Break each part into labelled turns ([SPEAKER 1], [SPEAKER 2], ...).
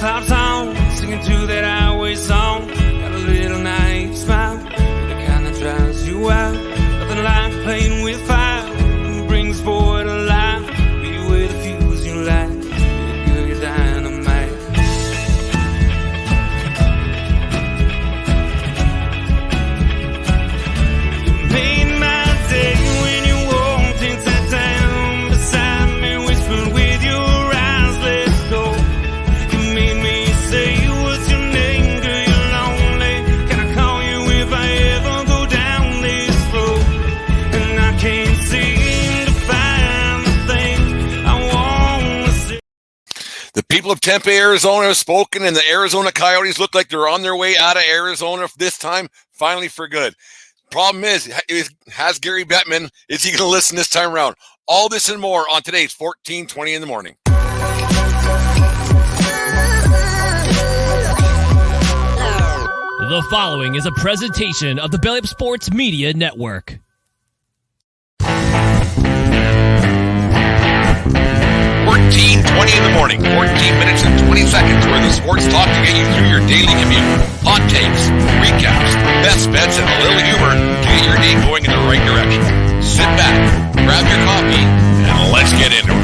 [SPEAKER 1] pops on, singing to that highway song. Got a little naive smile, the kind that drives you wild. Nothing like playing with fire, brings boy to life. Be with a fuse you light, you're good, you're dynamite. You made my day when you walked into town beside me, whispered with your eyes, let's go. You made me say, what's your name, girl, you're lonely. Can I call you if I ever go down this road? And I can't seem to find the thing I want to say.
[SPEAKER 2] The people of Tempe, Arizona have spoken, and the Arizona Coyotes look like they're on their way out of Arizona this time, finally for good. Problem is, has Gary Bettman, is he going to listen this time around? All this and more on today's 1420 in the morning.
[SPEAKER 3] The following is a presentation of the Belly Up Sports Media Network.
[SPEAKER 2] 1420 in the morning, 14 minutes and 20 seconds where the sports talk to get you through your daily commute. Hot takes, recaps, best bets, and a little humor to get your day going in the right direction. Sit back, grab your coffee, and let's get into it.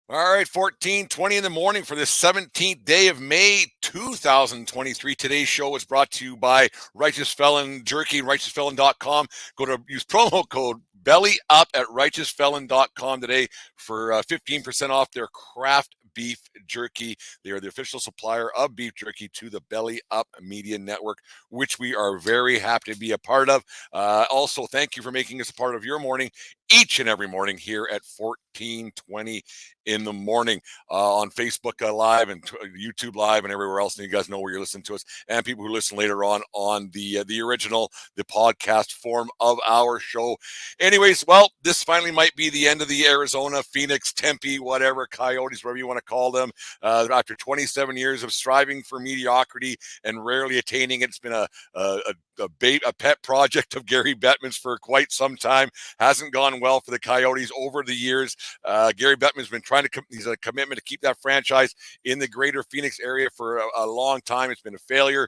[SPEAKER 2] All right, 1420 in the morning for this 17th day of May, 2023. Today's show is brought to you by Righteous Felon Jerky, righteousfelon.com. Go to use promo code Belly Up at righteousfelon.com today for 15% off their craft beef jerky. They are the official supplier of beef jerky to the Belly Up Media Network, which we are very happy to be a part of. Also, thank you for making us a part of your morning each and every morning here at 1420 in the morning on Facebook Live and YouTube Live and everywhere else. And you guys know where you're listening to us, and people who listen later on the original, the podcast form of our show. Anyways, well, this finally might be the end of the Arizona, Phoenix, Tempe, whatever, Coyotes, whatever you want to call them. After 27 years of striving for mediocrity and rarely attaining it, it's been a pet project of Gary Bettman's for quite some time. Hasn't gone well for the Coyotes over the years. Gary Bettman's been trying to, he's a commitment to keep that franchise in the greater Phoenix area for a long time. It's been a failure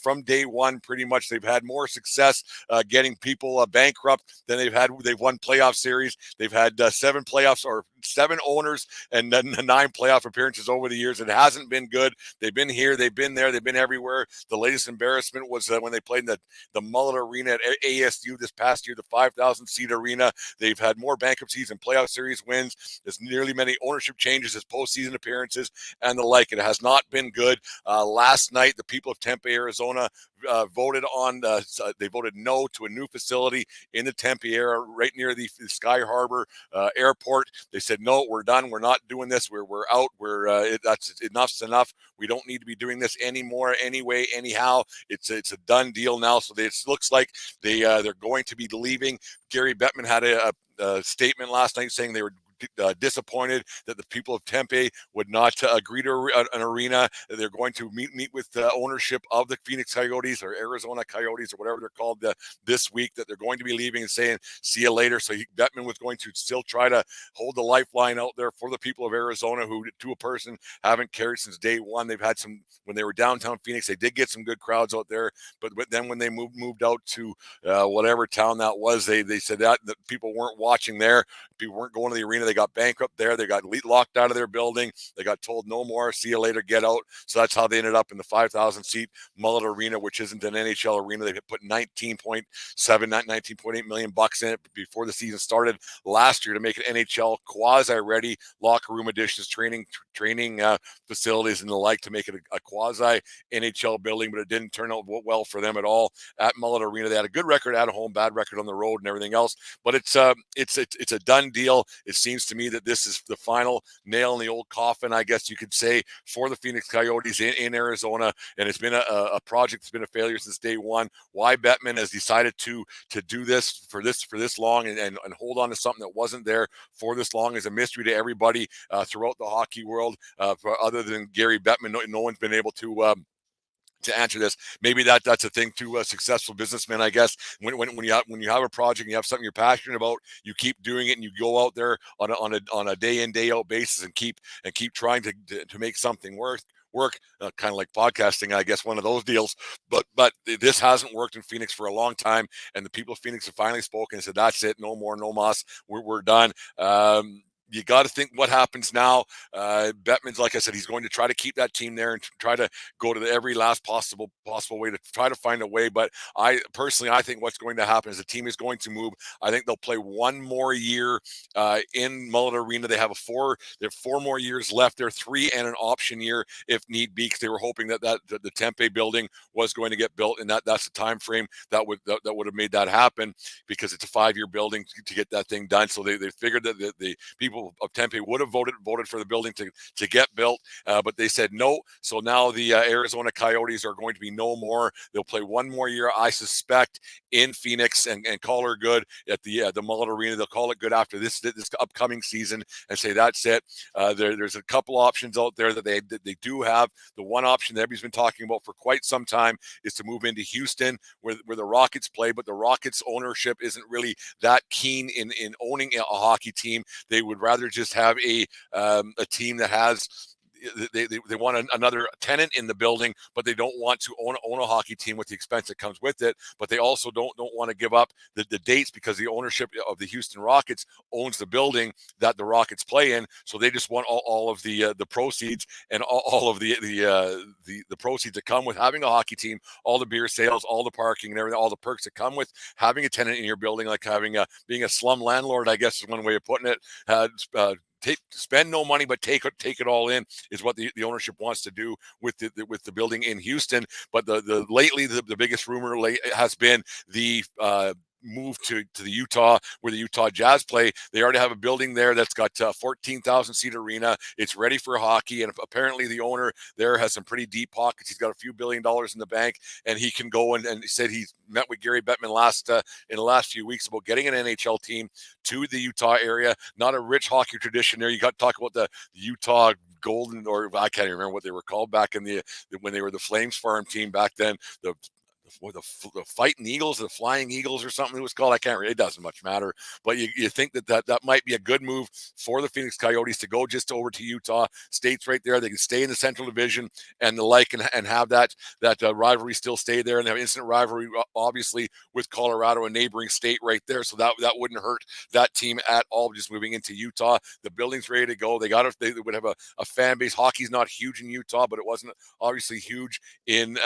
[SPEAKER 2] from day one. Pretty much they've had more success getting people bankrupt than they've won playoff series. They've had 7 playoffs or 7 owners and 9 playoff appearances over the years. It hasn't been good. They've been here, they've been there, they've been everywhere. The latest embarrassment was when they played in the Mullet Arena at ASU this past year, the 5,000 seat arena. They've had more bankruptcies and playoff series wins. There's nearly many ownership changes as postseason appearances and the like. It has not been good. Last night, the people of Tempe, Arizona voted no to a new facility in the Tempe area right near the Sky Harbor airport. They said, no, we're done. We're not doing this. We're out. That's enough's enough. We don't need to be doing this anymore anyway, anyhow. It's a done deal now. So it looks like they're going to be leaving. Gary Bettman had a statement last night saying they were disappointed that the people of Tempe would not agree to an arena. They're going to meet with the ownership of the Phoenix Coyotes or Arizona Coyotes or whatever they're called this week, that they're going to be leaving and saying, see you later. So Bettman was going to still try to hold the lifeline out there for the people of Arizona who, to a person, haven't carried since day one. They've had some, when they were downtown Phoenix, they did get some good crowds out there. But then when they moved out to whatever town that was, they said that people weren't watching there. People weren't going to the arena. They got bankrupt there. They got locked out of their building. They got told no more. See you later. Get out. So that's how they ended up in the 5,000 seat Mullet Arena, which isn't an NHL arena. They put 19.8 million bucks in it before the season started last year to make it NHL quasi ready, locker room additions, training facilities and the like, to make it a quasi NHL building. But it didn't turn out well for them at all at Mullet Arena. They had a good record at home, bad record on the road, and everything else. But it's a done deal. It seems to me that this is the final nail in the old coffin, I guess you could say, for the Phoenix Coyotes in Arizona. And it's been a project that's been a failure since day one. Why Bettman has decided to do this for this long and hold on to something that wasn't there for this long is a mystery to everybody throughout the hockey world. Other than Gary Bettman, no one's been able to to answer this. Maybe that's a thing to successful businessmen, I guess. When you have a project and you have something you're passionate about, you keep doing it and you go out there on a day in day out basis and keep trying to make something work. Kind of like podcasting, I guess, one of those deals. But this hasn't worked in Phoenix for a long time, and the people of Phoenix have finally spoken and said, "That's it, no more, no mas. We're done." You got to think what happens now. Bettman's, like I said, he's going to try to keep that team there and try to go to every last possible way to try to find a way. But I think what's going to happen is the team is going to move. I think they'll play one more year in Mullet Arena. They have 4 more years left. They're 3 and an option year if need be, because they were hoping that the Tempe building was going to get built, and that's the time frame that would have made that happen, because it's a 5-year building to get that thing done. So they figured that the people of Tempe would have voted for the building to get built, but they said no. So now the Arizona Coyotes are going to be no more. They'll play one more year, I suspect, in Phoenix and call her good at the Mullet Arena. They'll call it good after this upcoming season and say that's it. There's a couple options out there that they do have. The one option that everybody's been talking about for quite some time is to move into Houston, where the Rockets play, but the Rockets ownership isn't really that keen in owning a hockey team. They would rather just have a team that has they want another tenant in the building, but they don't want to own a hockey team with the expense that comes with it. But they also don't want to give up the dates, because the ownership of the Houston Rockets owns the building that the Rockets play in. So they just want all of the proceeds and all of the proceeds that come with having a hockey team, all the beer sales, all the parking and everything, all the perks that come with having a tenant in your building, like being a slum landlord, I guess is one way of putting it. Spend no money, but take it all in is what the ownership wants to do with the building in Houston. But lately the biggest rumor has been the move to the Utah, where the Utah Jazz play. They already have a building there that's got 14,000 seat arena. It's ready for hockey, and apparently the owner there has some pretty deep pockets. He's got a few $1 billion in the bank, and he can go and he said he's met with Gary Bettman in the last few weeks about getting an NHL team to the Utah area. Not a rich hockey tradition there. You got to talk about the Utah Golden, or I can't even remember what they were called back in when they were the Flames farm team back then. The Fighting Eagles, the Flying Eagles, or something it was called. I can't read. It doesn't much matter. But you think that might be a good move for the Phoenix Coyotes to go just over to Utah. State's right there. They can stay in the Central Division and the like, and have that rivalry still stay there, and have instant rivalry, obviously, with Colorado, a neighboring state right there. So that wouldn't hurt that team at all. Just moving into Utah, the building's ready to go. They would have a fan base. Hockey's not huge in Utah, but it wasn't obviously huge in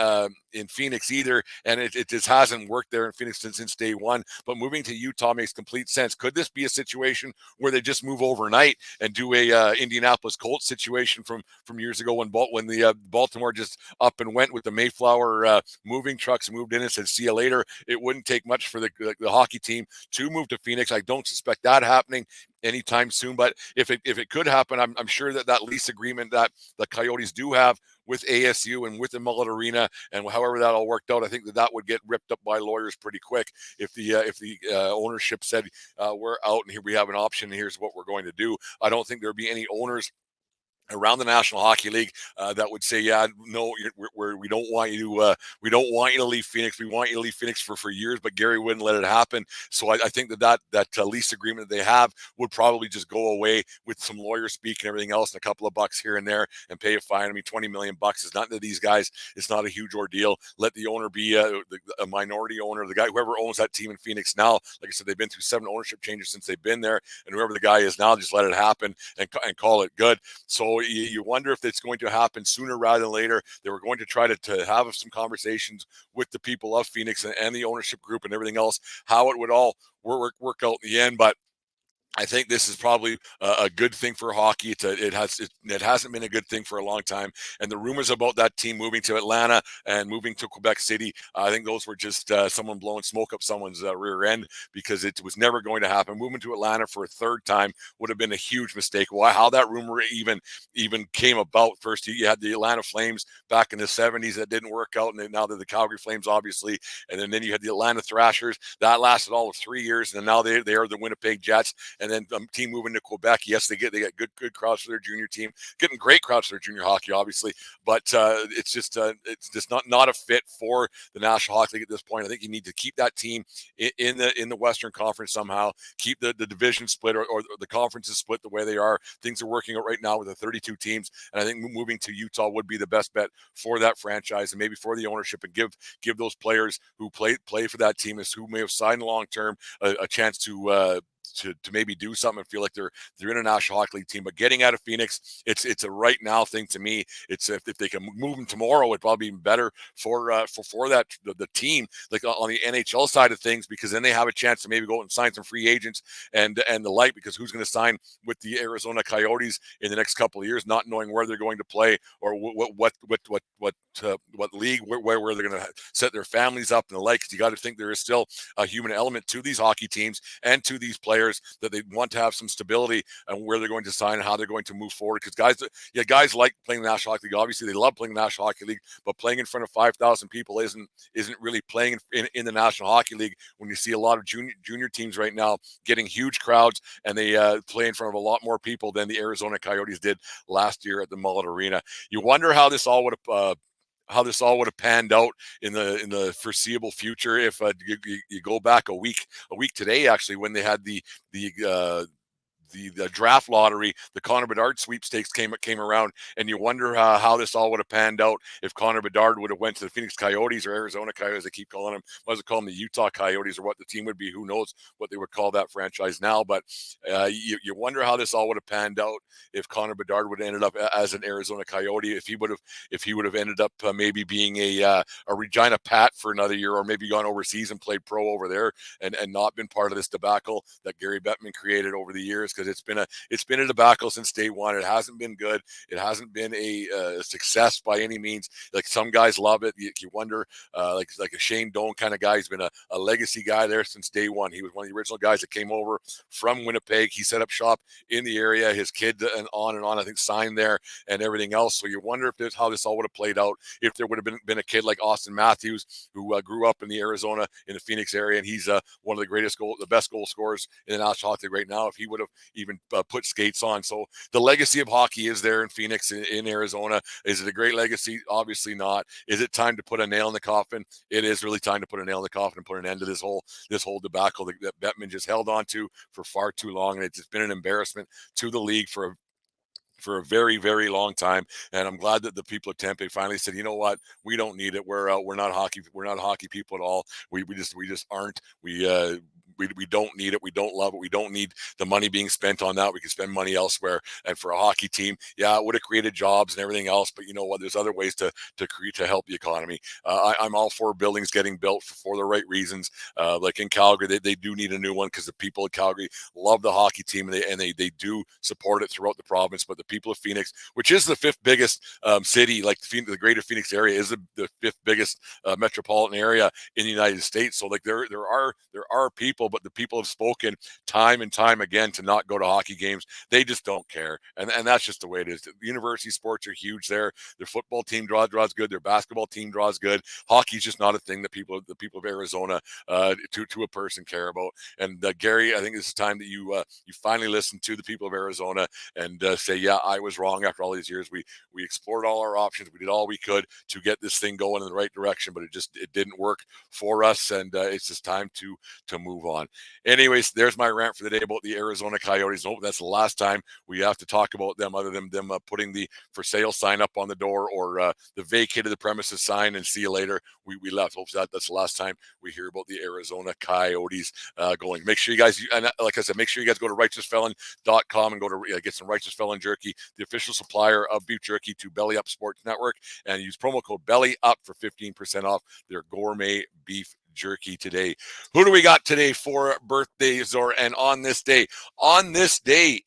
[SPEAKER 2] Phoenix either. And it just hasn't worked there in Phoenix since day one. But moving to Utah makes complete sense. Could this be a situation where they just move overnight and do a Indianapolis Colts situation from years ago when the Baltimore just up and went with the Mayflower moving trucks, moved in and said, see you later? It wouldn't take much for the hockey team to move to Phoenix. I don't suspect that happening anytime soon. But if it could happen, I'm sure that lease agreement that the Coyotes do have with ASU and with the Mullet Arena, and however that all worked out, I think that would get ripped up by lawyers pretty quick if the ownership said we're out and here we have an option and here's what we're going to do. I don't think there'd be any owners around the National Hockey League that would say, yeah, no, we don't want you to leave Phoenix. We want you to leave Phoenix for years, but Gary wouldn't let it happen. So I think that lease agreement that they have would probably just go away with some lawyer speak and everything else, and a couple of bucks here and there, and pay a fine. I mean, $20 million is not to these guys. It's not a huge ordeal. Let the owner be a minority owner. The guy, whoever owns that team in Phoenix now, like I said, they've been through 7 ownership changes since they've been there, and whoever the guy is now, just let it happen and call it good. So you wonder if it's going to happen sooner rather than later. They were going to try to have some conversations with the people of Phoenix and the ownership group and everything else, how it would all work out in the end. But I think this is probably a good thing for hockey. It hasn't been a good thing for a long time. And the rumors about that team moving to Atlanta and moving to Quebec City, I think those were just someone blowing smoke up someone's rear end, because it was never going to happen. Moving to Atlanta for a third time would have been a huge mistake. How that rumor even came about. First, you had the Atlanta Flames back in the 70s that didn't work out, and now they're the Calgary Flames, obviously. And then you had the Atlanta Thrashers. That lasted all of 3 years, and now they are the Winnipeg Jets. and then team moving to Quebec. Yes, they get good crowds for their junior team, getting great crowds for their junior hockey, obviously, but it's just not a fit for the National Hockey League at this point. I think you need to keep that team in the Western Conference somehow, keep the division split or the conferences split the way they are. Things are working out right now with the 32 teams, and I think moving to Utah would be the best bet for that franchise and maybe for the ownership, and give those players who play for that team, as who may have signed long term, a chance to maybe do something and feel like they're in a National Hockey League team. But getting out of Phoenix, it's a right now thing to me. It's if they can move them tomorrow, it'd probably be better for that the team, like on the NHL side of things, because then they have a chance to maybe go out and sign some free agents and the like, because who's going to sign with the Arizona Coyotes in the next couple of years, not knowing where they're going to play or what league, where they're going to set their families up and the like. You got to think there is still a human element to these hockey teams and to these players, that they want to have some stability and where they're going to sign and how they're going to move forward. Because guys like playing the National Hockey League. Obviously, they love playing the National Hockey League, but playing in front of 5,000 people isn't really playing in the National Hockey League. When you see a lot of junior teams right now getting huge crowds, and they play in front of a lot more people than the Arizona Coyotes did last year at the Mullet Arena. You wonder how this all would have panned out in the foreseeable future if you go back a week today, actually, when they had the draft lottery, the Connor Bedard sweepstakes came around, and you wonder how this all would have panned out if Connor Bedard would have went to the Phoenix Coyotes or Arizona Coyotes. They keep calling them, what does it call them, the Utah Coyotes, or what the team would be. Who knows what they would call that franchise now? But you wonder how this all would have panned out if Connor Bedard would have ended up as an Arizona Coyote, if he would have ended up maybe being a Regina Pat for another year, or maybe gone overseas and played pro over there and not been part of this debacle that Gary Bettman created over the years. Because it's been a debacle since day one. It hasn't been good. It hasn't been a success by any means. Like, some guys love it. You wonder, like a Shane Doan kind of guy. He's been a legacy guy there since day one. He was one of the original guys that came over from Winnipeg. He set up shop in the area. His kid and on, I think, signed there and everything else. So you wonder if how this all would have played out if there would have been a kid like Austin Matthews, who grew up in the Phoenix area, and he's one of the best goal scorers in the National Hockey League right now. If he would have even put skates on. So the legacy of hockey is there in Phoenix, in Arizona. Is it a great legacy? Obviously not. Is it time to put a nail in the coffin? It is really time to put a nail in the coffin and put an end to this whole debacle that Bettman just held on to for far too long. And it's just been an embarrassment to the league for a very, very long time. And I'm glad that the people of Tempe finally said, you know what, we don't need it. We're not hockey people at all. We just aren't. We don't need it. We don't love it. We don't need the money being spent on that. We can spend money elsewhere. And for a hockey team, yeah, it would have created jobs and everything else. But you know what? There's other ways to help the economy. I'm all for buildings getting built for the right reasons. Like in Calgary, they do need a new one, because the people of Calgary love the hockey team, and they do support it throughout the province. But the people of Phoenix, which is the fifth biggest city, like the greater Phoenix area is the fifth biggest metropolitan area in the United States. So like there are people, but the people have spoken time and time again to not go to hockey games. They just don't care, and that's just the way it is. The university sports are huge there. Their football team draws good. Their basketball team draws good. Hockey's just not a thing that the people of Arizona to a person care about. And Gary, I think it's time that you finally listen to the people of Arizona and say, yeah, I was wrong. After all these years, we explored all our options. We did all we could to get this thing going in the right direction, but it didn't work for us, and it's just time to move on. Anyways, there's my rant for the day about the Arizona Coyotes. Hope that's the last time we have to talk about them, other than them putting the for sale sign up on the door, or the vacated the premises sign and see you later. We left. Hope that's the last time we hear about the Arizona Coyotes going. Make sure you guys, and like I said, make sure you guys go to righteousfelon.com and go to get some Righteous Felon jerky, the official supplier of beef jerky to Belly Up Sports Network, and use promo code Belly Up for 15% off their gourmet beef jerky today. Who do we got today for birthdays? And on this day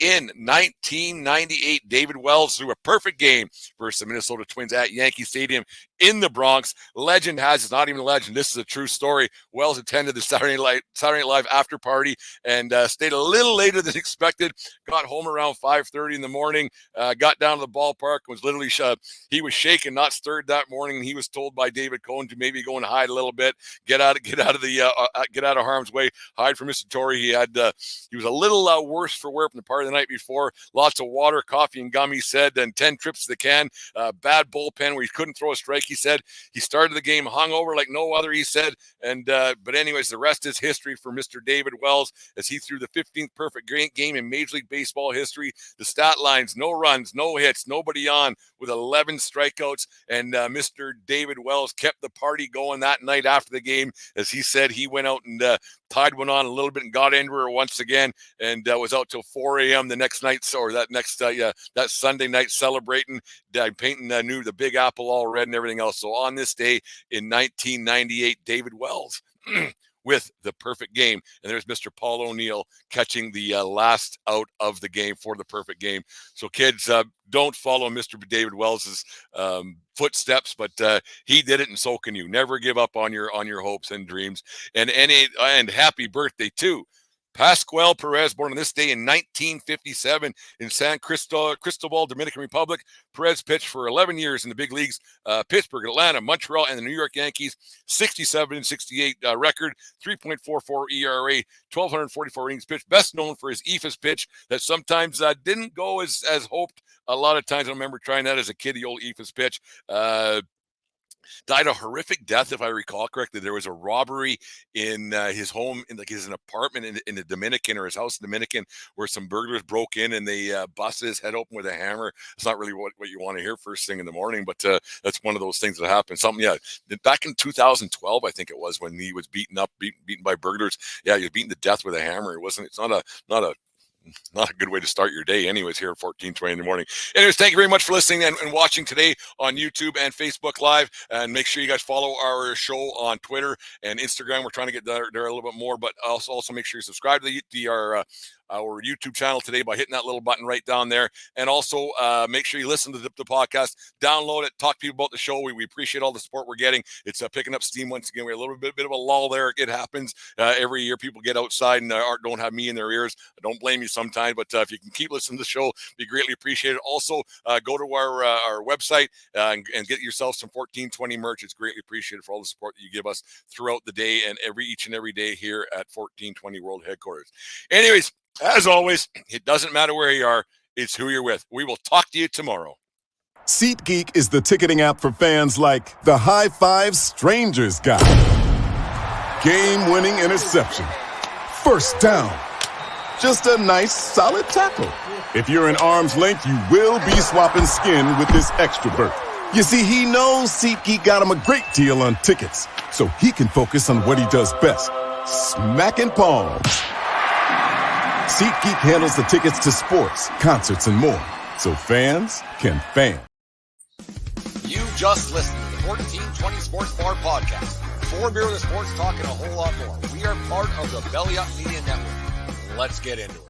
[SPEAKER 2] in 1998, David Wells threw a perfect game versus the Minnesota Twins at Yankee Stadium in the Bronx. Legend has, it's not even a legend, this is a true story. Wells attended the Saturday Night Live after party and stayed a little later than expected. Got home around 5:30 in the morning. Got down to the ballpark. Was literally he was shaken, not stirred that morning. He was told by David Cohn to maybe go and hide a little bit, get out of harm's way, hide from Mr. Torrey. He was a little worse for wear from the party the night before. Lots of water, coffee, and gum, he said, and 10 trips to the can. Bad bullpen where he couldn't throw a strike. He said he started the game hungover like no other. He said, but anyways, the rest is history for Mr. David Wells as he threw the 15th perfect game in Major League Baseball history. The stat lines: no runs, no hits, nobody on, with 11 strikeouts. And Mr. David Wells kept the party going that night after the game. As he said, he went out and tied one on a little bit and got into her once again, and was out till 4 a.m. the next night, or that Sunday night, celebrating, painting knew the Big Apple all red and everything else. So on this day in 1998, David Wells with the perfect game. And there's Mr. Paul O'Neill catching the last out of the game for the perfect game. So kids, don't follow Mr. David Wells's footsteps, but he did it, and so can you. Never give up on your hopes and dreams. And happy birthday too, Pascual Perez, born on this day in 1957 in San Cristobal, Dominican Republic. Perez pitched for 11 years in the big leagues, Pittsburgh, Atlanta, Montreal, and the New York Yankees. 67-68 record, 3.44 ERA, 1,244 innings pitched. Best known for his eephus pitch that sometimes didn't go as hoped. A lot of times I remember trying that as a kid, the old eephus pitch. Died a horrific death, if I recall correctly. There was a robbery in his home, in his apartment in the Dominican, or his house in Dominican, where some burglars broke in and they busted his head open with a hammer. It's not really what you want to hear first thing in the morning, but that's one of those things that happened. Back in 2012, I think it was, when he was beaten by burglars. Yeah, he was beaten to death with a hammer. It's not a good way to start your day anyways here at 14:20 in the morning. Anyways, thank you very much for listening and watching today on YouTube and Facebook Live. And make sure you guys follow our show on Twitter and Instagram. We're trying to get there a little bit more, but also make sure you subscribe to our YouTube channel today by hitting that little button right down there. And also make sure you listen to the podcast, download it, talk to people about the show. We appreciate all the support we're getting. It's picking up steam once again. We had a little bit of a lull there. It happens every year. People get outside and don't have me in their ears. I don't blame you sometimes, but if you can keep listening to the show, be greatly appreciated. Also, go to our website and get yourself some 1420 merch. It's greatly appreciated for all the support that you give us throughout the day and each and every day here at 1420 World Headquarters. Anyways, as always, it doesn't matter where you are, it's who you're with. We will talk to you tomorrow.
[SPEAKER 4] SeatGeek is the ticketing app for fans like the High Five Strangers guy. Game-winning interception. First down. Just a nice, solid tackle. If you're in arm's length, you will be swapping skin with this extra berth. You see, he knows SeatGeek got him a great deal on tickets, so he can focus on what he does best, smacking palms. SeatGeek handles the tickets to sports, concerts, and more, so fans can fan.
[SPEAKER 2] You just listened to the 1420 Sports Bar Podcast. 4 beer with sports talk and a whole lot more. We are part of the Belly Up Media Network. Let's get into it.